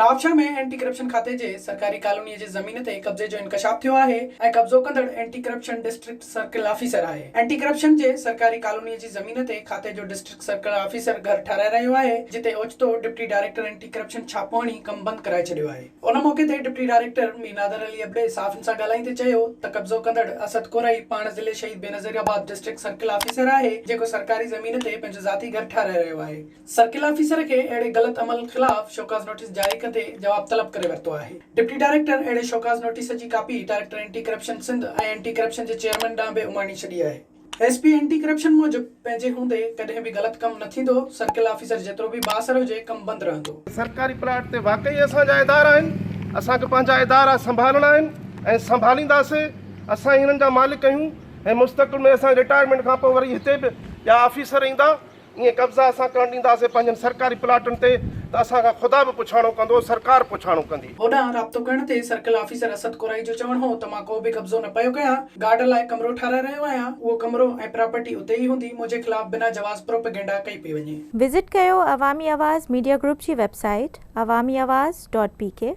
नवाबशहर में anti corruption खाते जे सरकारी कॉलोनी जे ज़मीन ते कब्जे जो इंकशाफ थियो आहे ऐं कब्जो कंदड़ anti corruption district circle officer आहे। एंटी करप्शन जे सरकारी कॉलोनी जी ज़मीन ते खाते जो डिस्ट्रिक्ट सर्किल ऑफिसर घर ठाराए रहियो आहे, जिते ओचितो डिप्टी डायरेक्टर एंटी करप्शन छापो हणी कम बंद कराए छॾियो आहे। उन मौके ते डिप्टी डायरेक्टर मीनादर अली अबड़े साफ़िन सां ॻाल्हाईंदे चयो त कब्जो कंदड़ असद कोरई पाण ज़िले शहीद बेनज़ीराबाद डिस्ट्रिक्ट सर्किल ऑफिसर आहे, जेको सरकारी ज़मीन ते पंहिंजो ज़ाती घर ठाराए रहियो आहे। सर्किल ऑफिसर खे अहिड़े ग़लत अमल ख़िलाफ़ शोकाज़ नोटिस जारी कंदे जवाब तलब करे वरितो आहे। डिप्टी डायरेक्टर अहिड़े शोकाज़ नोटिस जी copy director anti corruption Sindh ऐं एंटी करप्शन जे चेयरमैन ॾांहुं बि उमाणी छॾी आहे। एसपी एंटी करप्शन मूजिब पंहिंजे हूंदे कॾहिं बि ग़लत कम न थींदो, सर्किल ऑफिसर जेतिरो भी बासर हुजे कम बंदि रहंदो। सरकारी प्लाट ते वाकई असांजा इदारा आहिनि, असांखे पंहिंजा इदारा संभालणा आहिनि ऐं संभालींदासीं। असां हिननि जा मालिक आहियूं ऐं मुस्तक़बिल में असां रिटायरमेंट खां पोइ वरी हिते बि ॿिया ऑफिसर ईंदा, ईअं कब्ज़ा असां करणु ॾींदासीं पंहिंजनि सरकारी प्लाटनि ते, त असांखां ख़ुदा बि पुछाणो कंदो, सरकार पुछाणो कंदी। होॾां राब्तो करण ते सर्किल ऑफिसर असद कोराई जो चवणु हो त मां को बि कब्ज़ो न पियो कयां, गार्ड लाइ कमरो ठाराए रहियो आहियां, उहो कमरो ऐं प्रॉपर्टी उते ई हूंदी, मुंहिंजे ख़िलाफ़ बिना जवाज़ प्रोपेगेंडा कई पई वञे। विज़िट कयो अवामी आवाज़ मीडिया ग्रुप जी वेबसाइट awamiawaz.pk